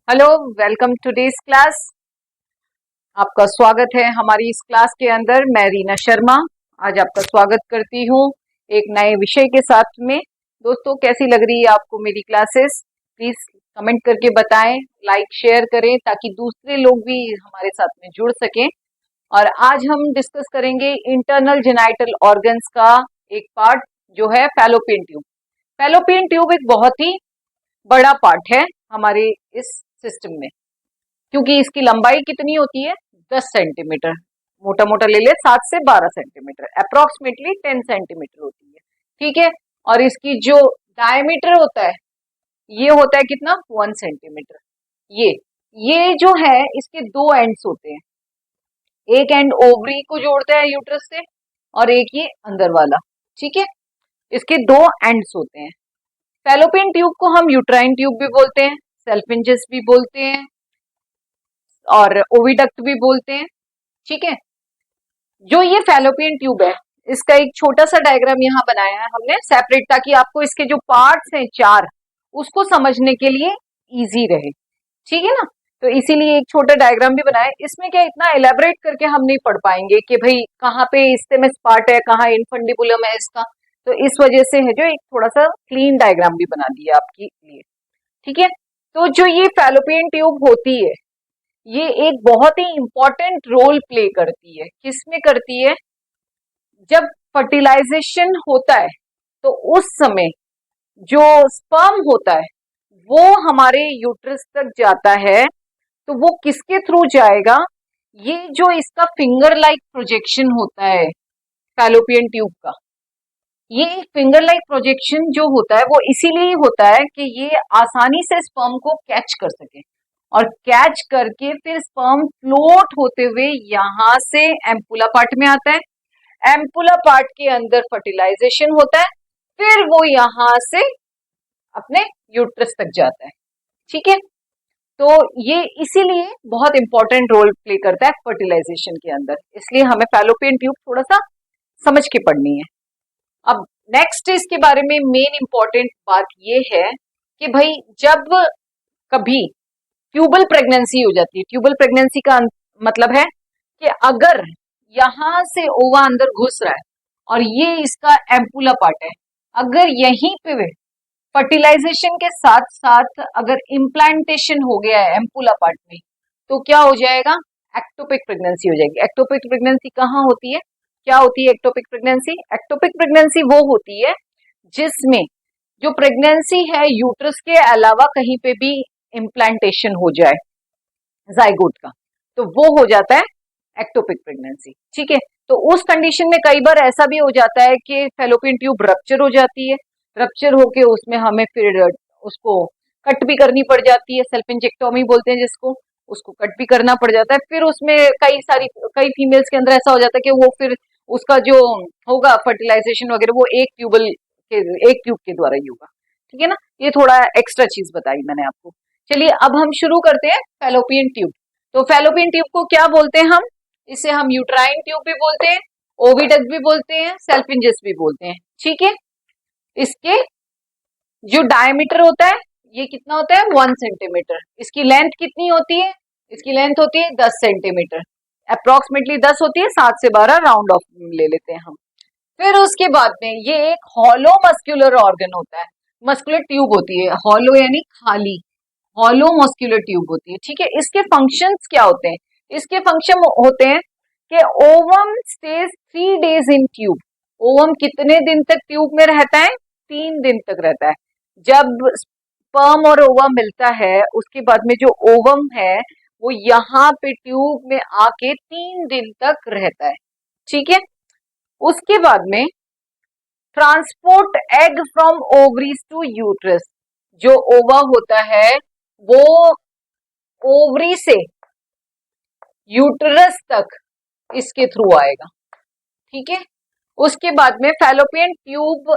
Hello, welcome to this class. आपका स्वागत है हमारी इस क्लास के अंदर। मैं रीना शर्मा आज आपका स्वागत करती हूँ एक नए विषय के साथ में। दोस्तों, कैसी लग रही है आपको मेरी क्लासेस? प्लीज कमेंट करके बताएं, लाइक शेयर करें ताकि दूसरे लोग भी हमारे साथ में जुड़ सकें। और आज हम डिस्कस करेंगे इंटरनल जेनाइटल ऑर्गन्स का एक पार्ट जो है फैलोपियन ट्यूब। फैलोपियन ट्यूब एक बहुत ही बड़ा पार्ट है हमारे इस सिस्टम में, क्योंकि इसकी लंबाई कितनी होती है? 10 सेंटीमीटर। मोटा मोटा ले ले 7 से 12 सेंटीमीटर, अप्रोक्सीमेटली 10 सेंटीमीटर होती है। ठीक है। और इसकी जो डायमीटर होता है ये होता है कितना? 1 सेंटीमीटर। ये जो है इसके दो एंड्स होते हैं। एक एंड ओवरी को जोड़ता है यूट्रस से और एक ये अंदर वाला। ठीक है। इसके दो एंड्स होते हैं। फैलोपियन ट्यूब को हम यूट्राइन ट्यूब भी बोलते हैं, सेल्फिंजिस भी बोलते हैं और ओविडक्ट भी बोलते हैं। ठीक है। जो ये फैलोपियन ट्यूब है इसका एक छोटा सा डायग्राम यहाँ बनाया है हमने सेपरेट, ताकि आपको इसके जो पार्ट्स हैं चार उसको समझने के लिए इजी रहे। ठीक है ना। तो इसीलिए एक छोटा डायग्राम भी बनाया। इसमें क्या इतना एलेबरेट करके हम नहीं पढ़ पाएंगे कि भाई कहाँ पे इस्टेमस पार्ट है, कहाँ इनफंडिबुलम है इसका। तो इस वजह से है जो एक थोड़ा सा क्लीन डायग्राम भी बना दिया आपके लिए। ठीक है। तो जो ये फैलोपियन ट्यूब होती है ये एक बहुत ही इंपॉर्टेंट रोल प्ले करती है। किसमें करती है? जब फर्टिलाइजेशन होता है तो उस समय जो स्पर्म होता है वो हमारे यूट्रस तक जाता है। तो वो किसके थ्रू जाएगा? ये जो इसका फिंगर लाइक प्रोजेक्शन होता है फैलोपियन ट्यूब का, ये फिंगर लाइक प्रोजेक्शन जो होता है वो इसीलिए होता है कि ये आसानी से स्पर्म को कैच कर सके और कैच करके फिर स्पर्म फ्लोट होते हुए यहां से एम्पुला पार्ट में आता है। एम्पुला पार्ट के अंदर फर्टिलाइजेशन होता है, फिर वो यहां से अपने यूट्रस तक जाता है। ठीक है। तो ये इसीलिए बहुत इंपॉर्टेंट रोल प्ले करता है फर्टिलाइजेशन के अंदर, इसलिए हमें फैलोपियन ट्यूब थोड़ा सा समझ के पढ़नी है। अब नेक्स्ट इसके बारे में मेन इंपॉर्टेंट बात ये है कि भाई जब कभी ट्यूबल प्रेगनेंसी हो जाती है, ट्यूबल प्रेगनेंसी का मतलब है कि अगर यहां से ओवा अंदर घुस रहा है और ये इसका एम्पुला पार्ट है, अगर यहीं पे फर्टिलाइजेशन के साथ साथ अगर इम्प्लांटेशन हो गया है एम्पुला पार्ट में, तो क्या हो जाएगा? एक्टोपिक प्रेगनेंसी हो जाएगी। एक्टोपिक प्रेगनेंसी कहाँ होती है? क्या होती है एक्टोपिक प्रेगनेंसी? एक्टोपिक प्रेगनेंसी वो होती है जिसमें जो प्रेगनेंसी है यूट्रस के अलावा कहीं पे भी इम्प्लांटेशन हो जाए जाइगोट का, तो वो हो जाता है एक्टोपिक प्रेगनेंसी। ठीक है। तो उस कंडीशन में कई बार ऐसा भी हो जाता है कि फैलोपियन ट्यूब रप्चर हो जाती है। रप्चर होके उसमें हमें फिर उसको कट भी करनी पड़ जाती है, सेल्फिंजेक्टोमी बोलते हैं जिसको, उसको कट भी करना पड़ जाता है। फिर उसमें कई फीमेल्स के अंदर ऐसा हो जाता है कि वो फिर उसका जो होगा फर्टिलाइजेशन वगैरह वो एक ट्यूब के द्वारा ही होगा। ठीक है ना। ये थोड़ा एक्स्ट्रा चीज बताई मैंने आपको। चलिए अब हम शुरू करते हैं फैलोपियन ट्यूब। तो फैलोपियन ट्यूब को क्या बोलते हैं हम? इसे हम यूट्राइन ट्यूब भी बोलते हैं, ओविडक्ट भी बोलते हैं, सेल्फिंजिस भी बोलते हैं। ठीक है। इसके जो डायमीटर होता है ये कितना होता है? 1 सेंटीमीटर। इसकी लेंथ कितनी होती है? इसकी लेंथ होती है 10 सेंटीमीटर। अप्रोक्सीमेटली 10 होती है, 7 से 12 राउंड ऑफ ले लेते हैं हम। फिर उसके बाद में ये एक हॉलो मस्कुलर ऑर्गन होता है। मस्कुलर ट्यूब होती है, हॉलो यानी खाली, हॉलो मस्कुलर ट्यूब होती है। ठीक है। इसके फंक्शंस क्या होते हैं? इसके फंक्शन होते हैं कि ovum stage 3 days in tube. Ovum कितने दिन तक ट्यूब में रहता है? 3 दिन तक रहता है। जब स्पर्म और ओवम मिलता है उसके बाद में जो ओवम है वो यहाँ पे ट्यूब में आके 3 दिन तक रहता है। ठीक है। उसके बाद में transport egg from ovaries to uterus. जो ओवा होता है वो ओवरी से यूट्रस तक इसके थ्रू आएगा। ठीक है। उसके बाद में fallopian tube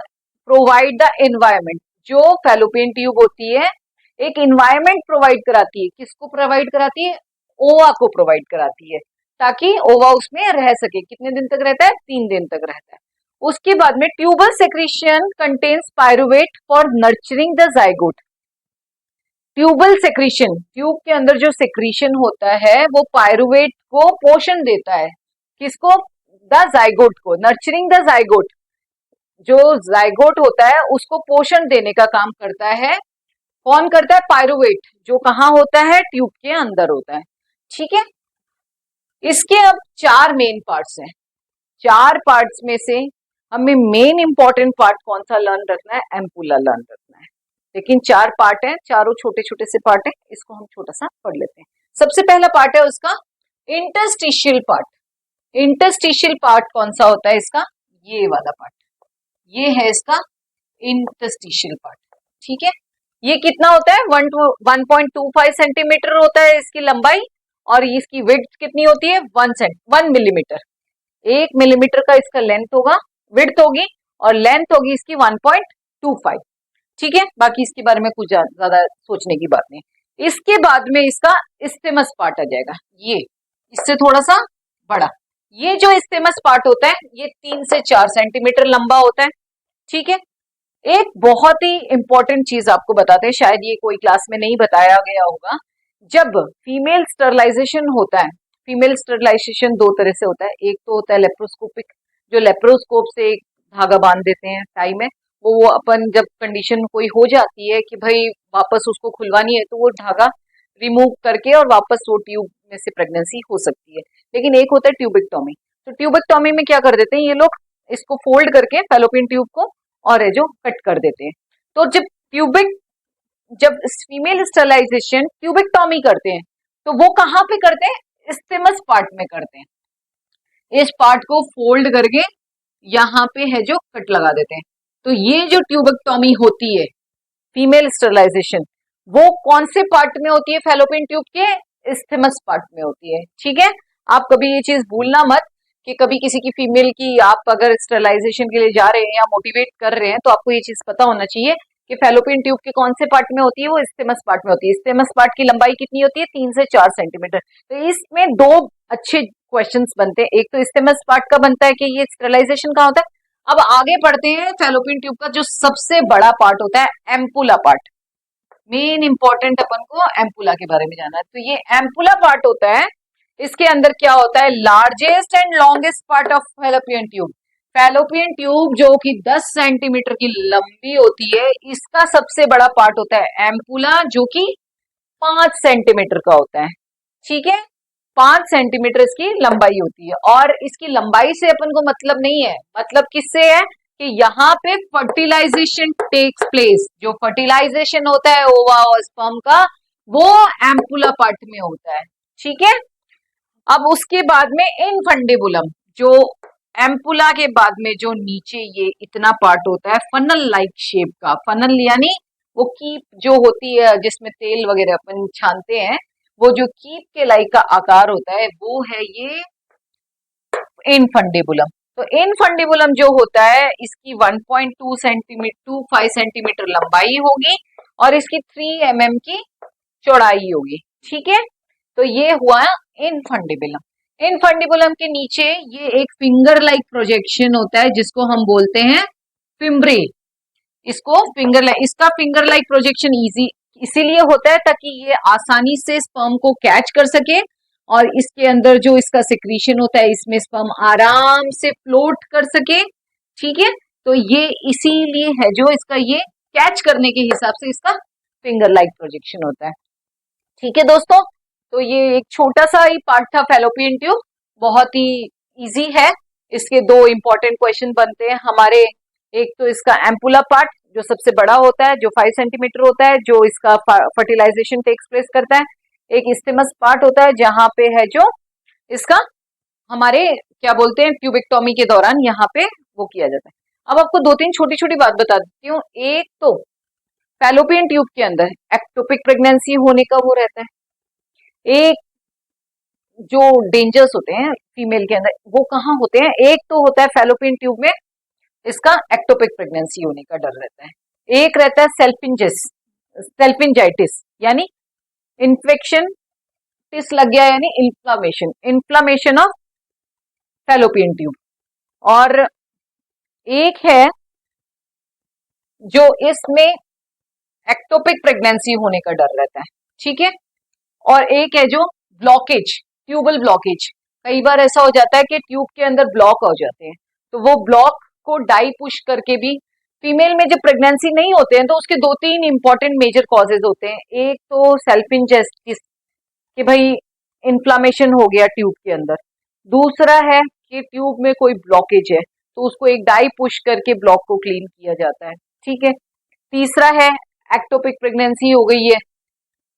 provide the environment. जो फैलोपियन ट्यूब होती है एक एनवायरमेंट प्रोवाइड कराती है। किसको प्रोवाइड कराती है? ओवा को प्रोवाइड कराती है, ताकि ओवा उसमें रह सके। कितने दिन तक रहता है? 3 दिन तक रहता है। उसके बाद में tubal secretion contains pyruvate for nurturing the zygote. Tubal secretion, tube के अंदर जो सेक्रीशन होता है वो पायरुवेट को पोषण देता है। किसको? द जाइगोट को, नर्चरिंग द जाइगोट। जो जाइगोट होता है उसको पोषण देने का काम करता है। कौन करता है? पायरुवेट, जो कहाँ होता है? ट्यूब के अंदर होता है। ठीक है, इसके अब 4 मेन पार्ट्स हैं। 4 पार्ट्स में से हमें मेन इंपॉर्टेंट पार्ट कौन सा लर्न रखना है? एम्पुला लर्न रखना है। लेकिन 4 पार्ट हैं, चारों छोटे छोटे से पार्ट हैं, इसको हम छोटा सा पढ़ लेते हैं। सबसे पहला पार्ट है उसका इंटरस्टिशियल पार्ट। इंटरस्टिशियल पार्ट कौन सा होता है इसका? ये वाला पार्ट, ये है इसका इंटरस्टिशियल पार्ट। ठीक है, ये कितना होता है? 1.25 सेंटीमीटर होता है इसकी लंबाई, और इसकी विड्थ कितनी होती है? 1 मिलीमीटर। 1 मिलीमीटर का इसका लेंथ होगा, विड्थ होगी, और लेंथ होगी इसकी 1.25। ठीक है, बाकी इसके बारे में कुछ ज्यादा सोचने की बात नहीं। इसके बाद में इसका स्टेमस पार्ट आ जाएगा, ये इससे थोड़ा सा बड़ा। ये जो स्टेमस पार्ट होता है ये 3 से 4 सेंटीमीटर लंबा होता है। ठीक है, एक बहुत ही इंपॉर्टेंट चीज आपको बताते हैं, शायद ये कोई क्लास में नहीं बताया गया होगा। जब फीमेल स्टरलाइजेशन होता है, फीमेल स्टरलाइजेशन 2 तरह से होता है। एक तो होता है लेप्रोस्कोपिक, जो लेप्रोस्कोप से एक धागा बांध देते हैं टाई में, वो अपन जब कंडीशन कोई हो जाती है कि भाई वापस उसको खुलवानी है तो वो धागा रिमूव करके और वापस वो ट्यूब में से प्रेगनेंसी हो सकती है। लेकिन एक होता है ट्यूबेक्टोमी। तो ट्यूबेक्टोमी में क्या कर देते हैं ये लोग? इसको फोल्ड करके फैलोपियन ट्यूब को और है जो कट कर देते हैं। तो जब फीमेल स्टरलाइजेशन ट्यूबेक्टोमी करते हैं तो वो कहाँ पे करते हैं? स्टेमस पार्ट में करते हैं। इस पार्ट को फोल्ड करके यहाँ पे है जो कट लगा देते हैं। तो ये जो ट्यूबेक्टोमी होती है, फीमेल स्टरलाइजेशन, वो कौन से पार्ट में होती है? फैलोपियन ट्यूब के स्टेमस पार्ट में होती है। ठीक है, आप कभी ये चीज भूलना मत कि कभी किसी की फीमेल की आप अगर स्टरलाइजेशन के लिए जा रहे हैं या मोटिवेट कर रहे हैं तो आपको ये चीज पता होना चाहिए कि फैलोपियन ट्यूब के कौन से पार्ट में होती है? वो स्टेमस पार्ट में होती है। स्टेमस पार्ट की लंबाई कितनी होती है? 3 से 4 सेंटीमीटर। तो इसमें 2 अच्छे क्वेश्चंस बनते हैं। एक तो स्टेमस पार्ट का बनता है कि ये स्टरलाइजेशन कहाँ होता है। अब आगे बढ़ते हैं, फैलोपियन ट्यूब का जो सबसे बड़ा पार्ट होता है एम्पुला पार्ट। मेन इंपॉर्टेंट अपन को एम्पुला के बारे में जानना है। तो ये एम्पुला पार्ट होता है, इसके अंदर क्या होता है? Largest and longest part of fallopian tube. Fallopian tube जो कि 10 सेंटीमीटर की लंबी होती है, इसका सबसे बड़ा पार्ट होता है एम्पुला, जो कि 5 सेंटीमीटर का होता है। ठीक है, 5 सेंटीमीटर इसकी लंबाई होती है। और इसकी लंबाई से अपन को मतलब नहीं है, मतलब किससे है कि यहाँ पे फर्टिलाइजेशन टेक्स प्लेस। जो फर्टिलाइजेशन होता है ओवा और स्पर्म का, वो एम्पुला पार्ट में होता है। ठीक है, अब उसके बाद में इनफंडिबुलम, जो एम्पुला के बाद में जो नीचे ये इतना पार्ट होता है फनल लाइक शेप का। फनल यानी वो कीप जो होती है जिसमें तेल वगैरह अपन छानते हैं, वो जो कीप के लाइक का आकार होता है वो है ये इनफंडिबुलम। तो इनफंडिबुलम जो होता है इसकी 1.25 सेंटीमीटर लंबाई होगी और इसकी 3 mm की चौड़ाई होगी। ठीक है, तो ये हुआ इनफंडिबुलम। इनफंडिबुलम के नीचे ये एक फिंगर लाइक प्रोजेक्शन होता है जिसको हम बोलते हैं फिम्ब्रे। इसको इसका फिंगर लाइक प्रोजेक्शन इसीलिए होता है ताकि ये आसानी से स्पर्म को कैच कर सके और इसके अंदर जो इसका सिक्रीशन होता है इसमें स्पर्म आराम से फ्लोट कर सके। ठीक है, तो ये इसीलिए है जो इसका ये कैच करने के हिसाब से इसका फिंगर लाइक प्रोजेक्शन होता है। ठीक है दोस्तों, तो ये एक छोटा सा ही पार्ट था फैलोपियन ट्यूब, बहुत ही इजी है। इसके 2 इंपॉर्टेंट क्वेश्चन बनते हैं हमारे। एक तो इसका एम्पुला पार्ट जो सबसे बड़ा होता है, जो 5 सेंटीमीटर होता है, जो इसका फर्टिलाइजेशन टेक्स प्लेस करता है। एक स्टेमस पार्ट होता है जहां पे है जो इसका हमारे क्या बोलते हैं ट्यूबेक्टोमी के दौरान यहाँ पे वो किया जाता है। अब आपको 2-3 छोटी छोटी बात बता देती हूँ। एक तो फैलोपियन ट्यूब के अंदर एक्टोपिक प्रेगनेंसी होने का वो रहता है। एक जो डेंजर्स होते हैं फीमेल के अंदर वो कहाँ होते हैं? एक तो होता है फैलोपियन ट्यूब में इसका एक्टोपिक प्रेगनेंसी होने का डर रहता है। एक रहता है सेल्फिंजाइटिस यानी इन्फेक्शन, टिस लग गया यानी इन्फ्लामेशन ऑफ फैलोपियन ट्यूब। और एक है जो इसमें एक्टोपिक प्रेगनेंसी होने का डर रहता है, ठीक है। और एक है जो ब्लॉकेज, ट्यूबल ब्लॉकेज। कई बार ऐसा हो जाता है कि ट्यूब के अंदर ब्लॉक हो जाते हैं, तो वो ब्लॉक को डाई पुश करके भी फीमेल में जब प्रेगनेंसी नहीं होते हैं तो उसके दो तीन इंपॉर्टेंट मेजर कॉजेज होते हैं। एक तो सेल्फ इंजेस्टिस कि भाई इन्फ्लामेशन हो गया ट्यूब के अंदर, दूसरा है कि ट्यूब में कोई ब्लॉकेज है तो उसको एक डाई पुश करके ब्लॉक को क्लीन किया जाता है, ठीक है। तीसरा है एक्टोपिक प्रेगनेंसी हो गई है,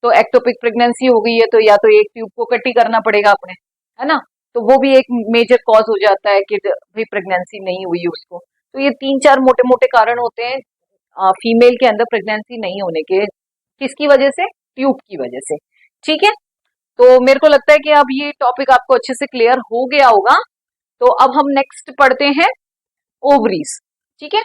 तो एक्टोपिक प्रेगनेंसी हो गई है तो या तो एक ट्यूब को कट ही करना पड़ेगा अपने, है ना। तो वो भी एक मेजर कॉज हो जाता है कि भाई प्रेगनेंसी नहीं हुई उसको। तो ये तीन चार मोटे मोटे कारण होते हैं फीमेल के अंदर प्रेगनेंसी नहीं होने के। किसकी वजह से? ट्यूब की वजह से, ठीक है। तो मेरे को लगता है कि अब ये टॉपिक आपको अच्छे से क्लियर हो गया होगा। तो अब हम नेक्स्ट पढ़ते हैं ओवरीज, ठीक है।